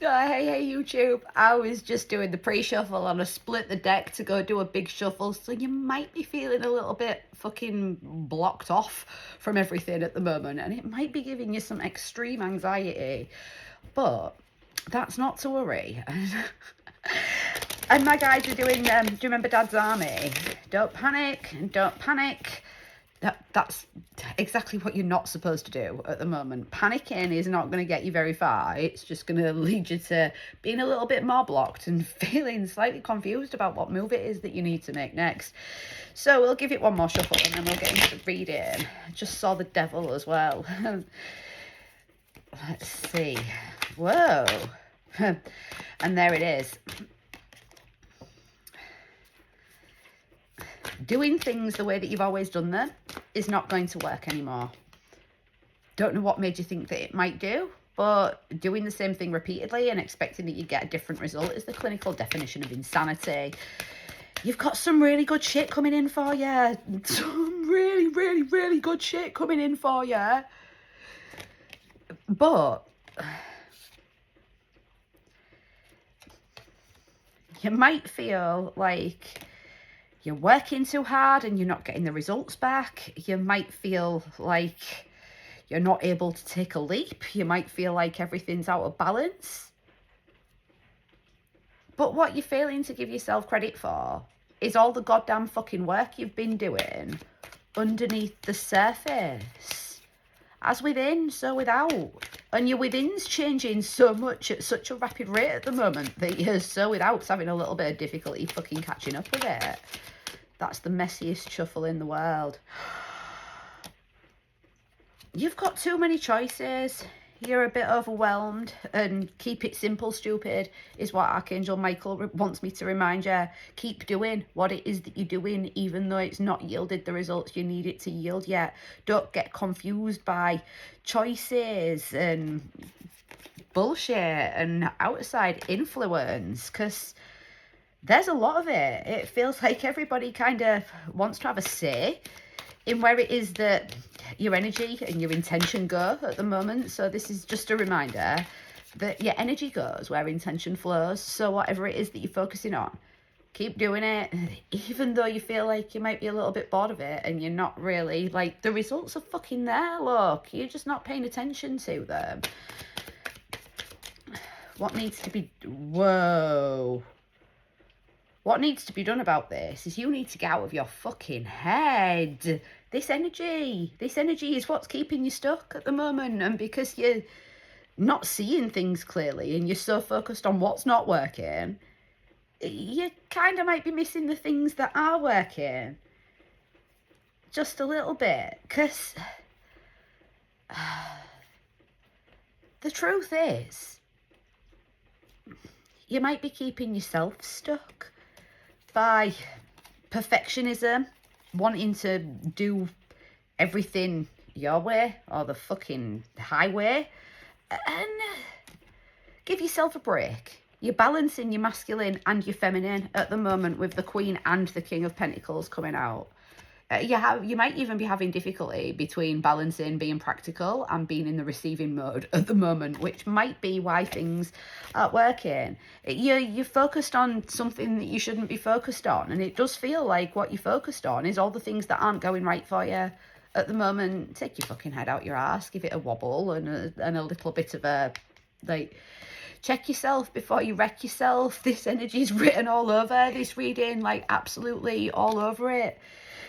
Hey YouTube. I was just doing the pre-shuffle and I split the deck to go do a big shuffle, so you might be feeling a little bit fucking blocked off from everything at the moment, and it might be giving you some extreme anxiety, but that's not to worry. And my guys are doing, do you remember Dad's Army? Don't panic, don't panic. That's exactly what you're not supposed to do at the moment. Panicking is not going to get you very far. It's just going to lead you to being a little bit more blocked and feeling slightly confused about what move it is that you need to make next. So we'll give it one more shuffle and then we'll get into the reading. I just saw the devil as well. Let's see. Whoa. And there it is. Doing things the way that you've always done them is not going to work anymore. Don't know what made you think that it might do, but doing the same thing repeatedly and expecting that you get a different result is the clinical definition of insanity. You've got some really good shit coming in for you. Some really, really, really good shit coming in for you. But you might feel like you're working too hard and you're not getting the results back. You might feel like you're not able to take a leap. You might feel like everything's out of balance. But what you're failing to give yourself credit for is all the goddamn fucking work you've been doing underneath the surface. As within, so without. And your within's changing so much at such a rapid rate at the moment that your so without's having a little bit of difficulty fucking catching up with it. That's the messiest shuffle in the world. You've got too many choices. You're a bit overwhelmed, and keep it simple, stupid, is what Archangel Michael wants me to remind you. Keep doing what it is that you're doing, even though it's not yielded the results you need it to yield yet. Don't get confused by choices and bullshit and outside influence, because there's a lot of it. It feels like everybody kind of wants to have a say in where it is that your energy and your intention go at the moment. So this is just a reminder that your energy goes where intention flows. So whatever it is that you're focusing on, keep doing it, even though you feel like you might be a little bit bored of it and you're not really, like, the results are fucking there, look. You're just not paying attention to them. What needs to be... Whoa. What needs to be done about this is you need to get out of your fucking head. This energy is what's keeping you stuck at the moment. And because you're not seeing things clearly and you're so focused on what's not working, you kind of might be missing the things that are working. Just a little bit. Because the truth is, you might be keeping yourself stuck by perfectionism, wanting to do everything your way or the fucking highway, and give yourself a break. You're balancing your masculine and your feminine at the moment with the Queen and the King of Pentacles coming out. You might even be having difficulty between balancing being practical and being in the receiving mode at the moment, which might be why things aren't working. You're focused on something that you shouldn't be focused on, and it does feel like what you're focused on is all the things that aren't going right for you at the moment. Take your fucking head out your ass, give it a wobble and a little bit of a, like, check yourself before you wreck yourself. This energy is written all over this reading, like absolutely all over it.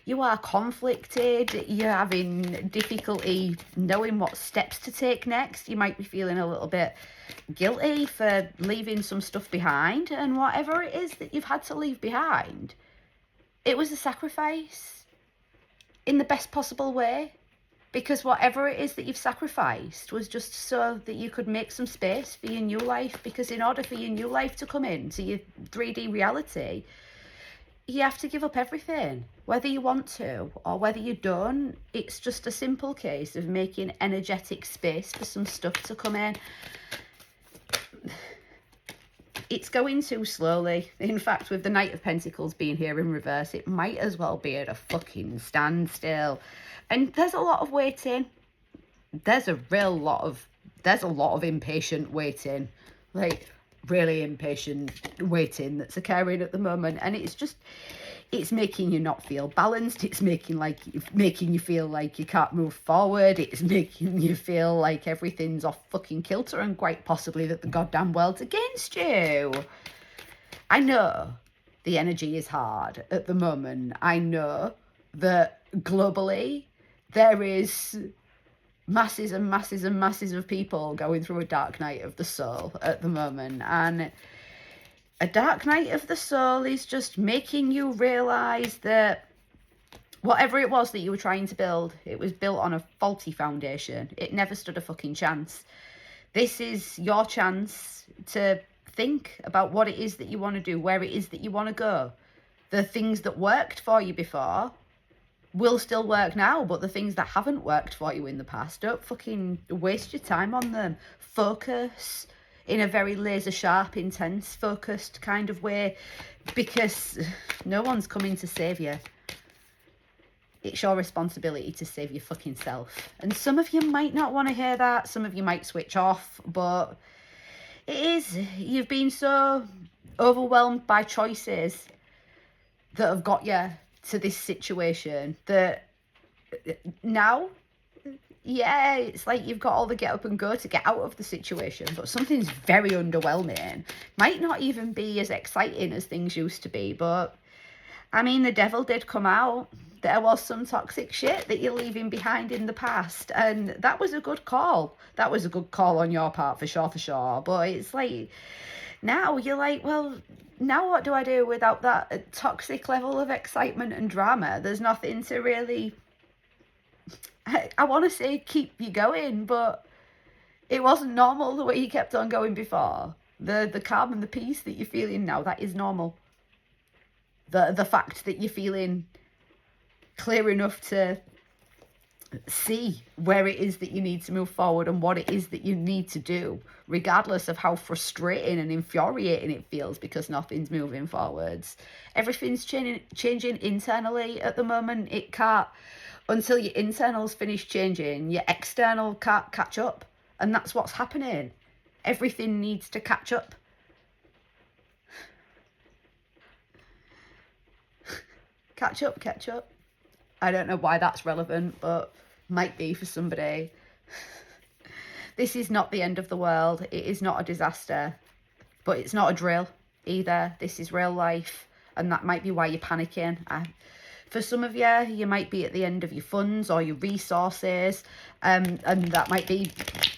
You are conflicted, you're having difficulty knowing what steps to take next. You might be feeling a little bit guilty for leaving some stuff behind, and whatever it is that you've had to leave behind, it was a sacrifice in the best possible way, because whatever it is that you've sacrificed was just so that you could make some space for your new life, because in order for your new life to come into your 3D reality, you have to give up everything, whether you want to or whether you don't. It's just a simple case of making energetic space for some stuff to come in. It's going too slowly. In fact, with the Knight of Pentacles being here in reverse, it might as well be at a fucking standstill. And there's a lot of waiting. There's a lot of impatient waiting. like really impatient waiting that's occurring at the moment, and it's making you not feel balanced. It's making you feel like you can't move forward. It's making you feel like everything's off fucking kilter, and quite possibly that the goddamn world's against you. I know the energy is hard at the moment. I know that globally there is masses and masses and masses of people going through a dark night of the soul at the moment, and a dark night of the soul is just making you realise that whatever it was that you were trying to build, it was built on a faulty foundation. It never stood a fucking chance. This is your chance to think about what it is that you want to do, where it is that you want to go. The things that worked for you before will still work now, but the things that haven't worked for you in the past, don't fucking waste your time on them. Focus in a very laser sharp, intense, focused kind of way, because no one's coming to save you. It's your responsibility to save your fucking self. And some of you might not want to hear that. Some of you might switch off, but it is. You've been so overwhelmed by choices that have got you to this situation that now, yeah, it's like you've got all the get up and go to get out of the situation, but something's very underwhelming. Might not even be as exciting as things used to be, but I mean, the devil did come out. There was some toxic shit that you're leaving behind in the past, and that was a good call. That was a good call on your part, for sure. But it's like, now you're like, well, now what do I do without that toxic level of excitement and drama? There's nothing to really, I want to say keep you going, but it wasn't normal the way you kept on going before. The calm and the peace that you're feeling now, that is normal. The fact that you're feeling clear enough to see where it is that you need to move forward and what it is that you need to do, regardless of how frustrating and infuriating it feels because nothing's moving forwards. Everything's changing internally at the moment. It can't, until your internals finish changing, your external can't catch up. And that's what's happening. Everything needs to catch up. Catch up. I don't know why that's relevant, but might be for somebody. This is not the end of the world. It is not a disaster, but it's not a drill either. This is real life, and that might be why you're panicking. For some of you, you might be at the end of your funds or your resources, and that might be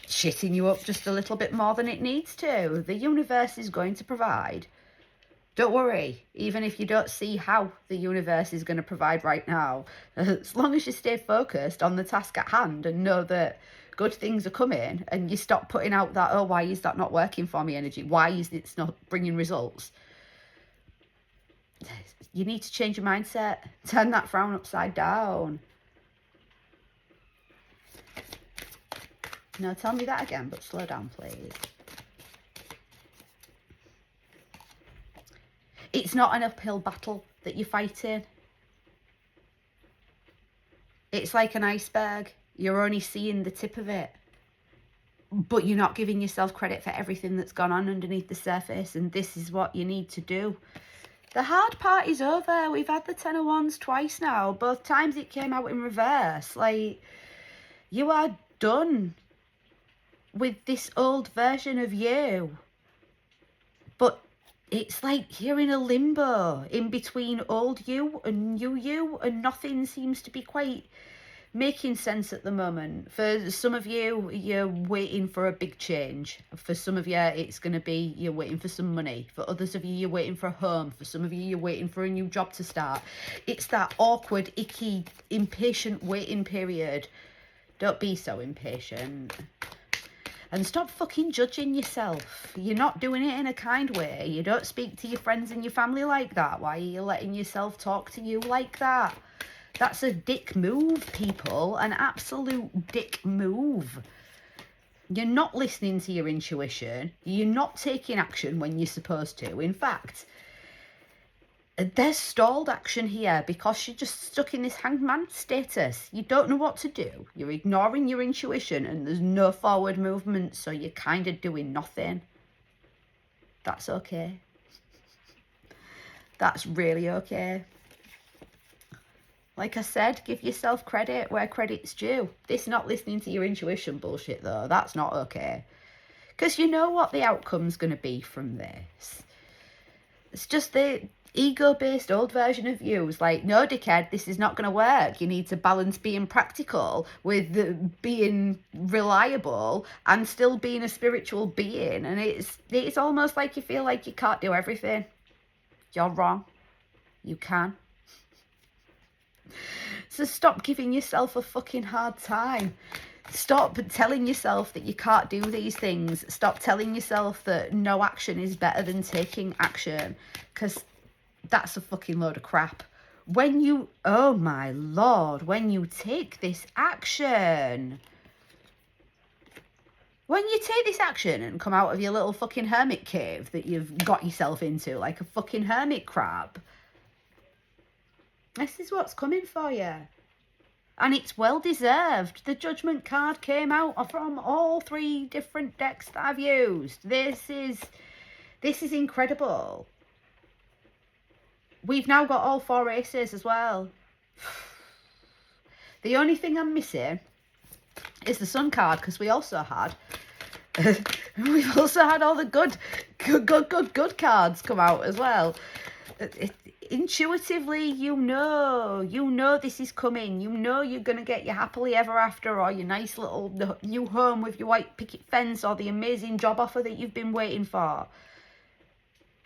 shitting you up just a little bit more than it needs to. The universe is going to provide. Don't worry, even if you don't see how the universe is going to provide right now, as long as you stay focused on the task at hand and know that good things are coming, and you stop putting out that, oh, why is that not working for me energy? Why is it not bringing results? You need to change your mindset. Turn that frown upside down. No, tell me that again, but slow down, please. It's not an uphill battle that you're fighting. It's like an iceberg. You're only seeing the tip of it. But you're not giving yourself credit for everything that's gone on underneath the surface. And this is what you need to do. The hard part is over. We've had the Ten of Wands twice now. Both times it came out in reverse. Like, you are done with this old version of you. But it's like you're in a limbo in between old you and new you, and nothing seems to be quite making sense at the moment. For some of you, you're waiting for a big change. For some of you, it's going to be you're waiting for some money. For others of you, you're waiting for a home. For some of you, you're waiting for a new job to start. It's that awkward, icky, impatient waiting period. Don't be so impatient. And stop fucking judging yourself. You're not doing it in a kind way. You don't speak to your friends and your family like that. Why are you letting yourself talk to you like that? That's a dick move, people. An absolute dick move. You're not listening to your intuition. You're not taking action when you're supposed to. In fact, there's stalled action here because you're just stuck in this hangman status. You don't know what to do. You're ignoring your intuition and there's no forward movement, so you're kind of doing nothing. That's okay. That's really okay. Like I said, give yourself credit where credit's due. This not listening to your intuition bullshit, though, that's not okay. Because you know what the outcome's going to be from this. It's just the ego-based old version of you is like, no, dickhead, this is not going to work. You need to balance being practical with being reliable and still being a spiritual being. And it's almost like you feel like you can't do everything. You're wrong. You can. So stop giving yourself a fucking hard time. Stop telling yourself that you can't do these things. Stop telling yourself that no action is better than taking action, because that's a fucking load of crap. When you, oh my lord, when you take this action, when you take this action and come out of your little fucking hermit cave that you've got yourself into like a fucking hermit crab, this is what's coming for you. And it's well deserved. The Judgment card came out from all 3 different decks that I've used. This is incredible. We've now got all 4 aces as well. The only thing I'm missing is the Sun card, because we also had we've also had all the good cards come out as well. Intuitively, you know this is coming. You know you're going to get your happily ever after, or your nice little new home with your white picket fence, or the amazing job offer that you've been waiting for.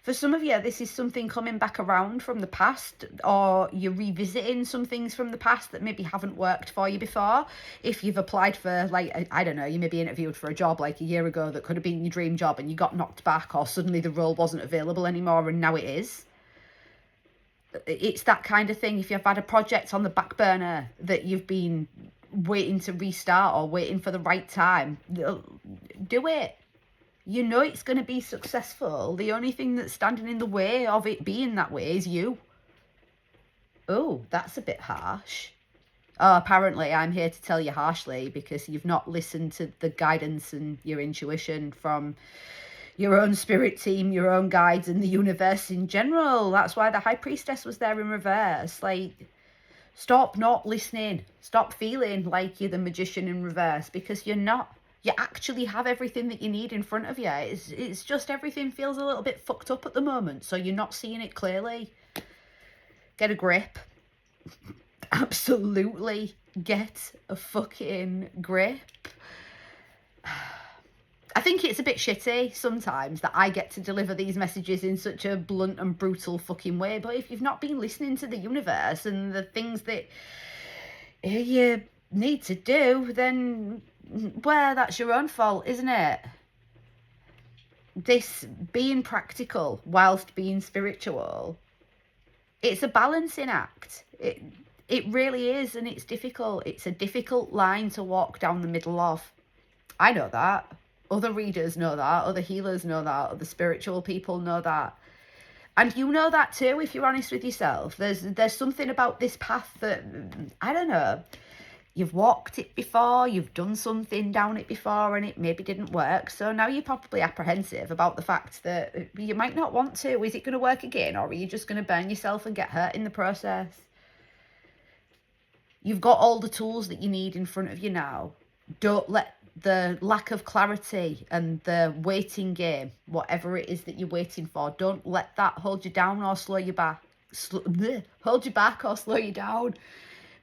For some of you, this is something coming back around from the past, or you're revisiting some things from the past that maybe haven't worked for you before. If you've applied for, like, I don't know, you maybe interviewed for a job like a year ago that could have been your dream job and you got knocked back, or suddenly the role wasn't available anymore and now it is. It's that kind of thing. If you've had a project on the back burner that you've been waiting to restart or waiting for the right time, do it. You know it's going to be successful. The only thing that's standing in the way of it being that way is you. Oh, that's a bit harsh. Oh, apparently I'm here to tell you harshly because you've not listened to the guidance and your intuition from your own spirit team, your own guides, and the universe in general. That's why the High Priestess was there in reverse. Like, stop not listening. Stop feeling like you're the magician in reverse, because you're not. You actually have everything that you need in front of you. It's just everything feels a little bit fucked up at the moment, so you're not seeing it clearly. Get a grip. Absolutely get a fucking grip. I think it's a bit shitty sometimes that I get to deliver these messages in such a blunt and brutal fucking way. But if you've not been listening to the universe and the things that you need to do, then, well, that's your own fault, isn't it? This being practical whilst being spiritual, it's a balancing act. It really is, and it's difficult. It's a difficult line to walk down the middle of. I know that. Other readers know that, other healers know that, other spiritual people know that. And you know that too, if you're honest with yourself. There's something about this path that, I don't know, you've walked it before, you've done something down it before, and it maybe didn't work. So now you're probably apprehensive about the fact that you might not want to. Is it going to work again, or are you just going to burn yourself and get hurt in the process? You've got all the tools that you need in front of you now. Don't let the lack of clarity and the waiting game, whatever it is that you're waiting for, don't let that hold you down or slow you back. Hold you back or slow you down.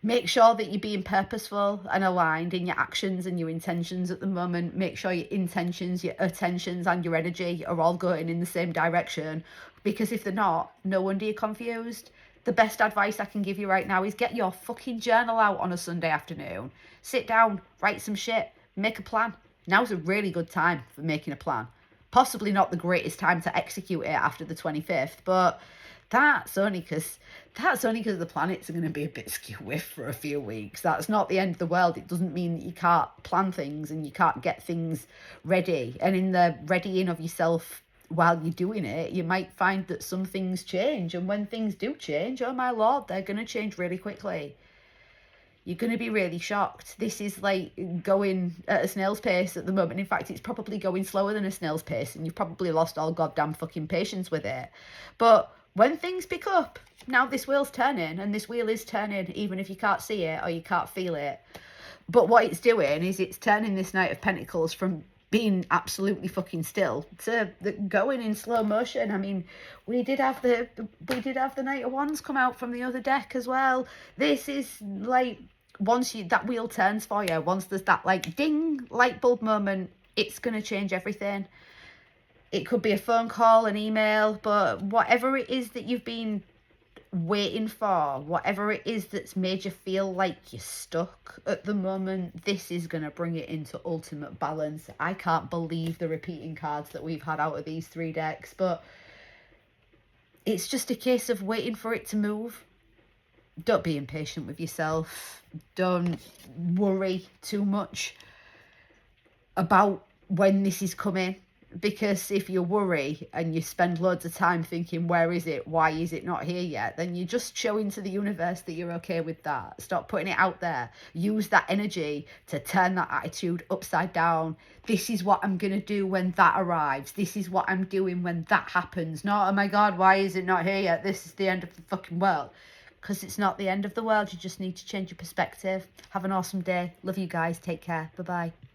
Make sure that you're being purposeful and aligned in your actions and your intentions at the moment. Make sure your intentions, your attentions, and your energy are all going in the same direction. Because if they're not, no wonder you're confused. The best advice I can give you right now is get your fucking journal out on a Sunday afternoon. Sit down, write some shit. Make a plan. Now's a really good time for making a plan. Possibly not the greatest time to execute it after the 25th, but that's only because the planets are going to be a bit skew-whiff for a few weeks. That's not the end of the world. It doesn't mean that you can't plan things and you can't get things ready. And in the readying of yourself while you're doing it, you might find that some things change. And when things do change, oh my lord, they're going to change really quickly. you're going to be really shocked. This is like going at a snail's pace at the moment. In fact, it's probably going slower than a snail's pace, and you've probably lost all goddamn fucking patience with it. But when things pick up, now this wheel's turning, and this wheel is turning, even if you can't see it or you can't feel it. But what it's doing is it's turning this Knight of Pentacles from being absolutely fucking still to going in slow motion. I mean, we did have the Knight of Wands come out from the other deck as well. This is like, once that wheel turns for you, once there's that like ding light bulb moment, it's going to change everything. It could be a phone call, an email, but whatever it is that you've been waiting for, whatever it is that's made you feel like you're stuck at the moment, this is going to bring it into ultimate balance. I can't believe the repeating cards that we've had out of these 3 decks, but it's just a case of waiting for it to move. Don't be impatient with yourself. Don't worry too much about when this is coming. Because if you worry and you spend loads of time thinking, where is it? Why is it not here yet? Then you're just showing to the universe that you're okay with that. Stop putting it out there. Use that energy to turn that attitude upside down. This is what I'm going to do when that arrives. This is what I'm doing when that happens. Not, oh my God, why is it not here yet? This is the end of the fucking world. Because it's not the end of the world. You just need to change your perspective. Have an awesome day. Love you guys. Take care. Bye-bye.